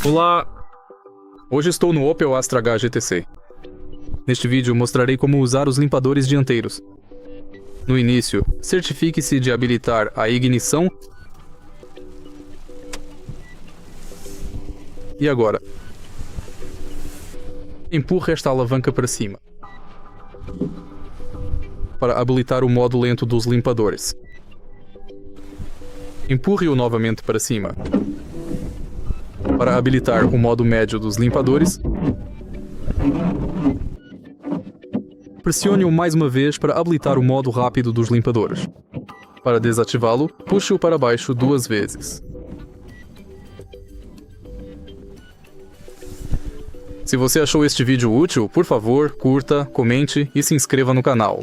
Olá! Hoje estou no Opel Astra H GTC. Neste vídeo mostrarei como usar os limpadores dianteiros. No início, certifique-se de habilitar a ignição. E agora? Empurre esta alavanca para cima para habilitar o modo lento dos limpadores. Empurre-o novamente para cima para habilitar o modo médio dos limpadores. Pressione-o mais uma vez para habilitar o modo rápido dos limpadores. Para desativá-lo, puxe-o para baixo 2 vezes. Se você achou este vídeo útil, por favor, curta, comente e se inscreva no canal.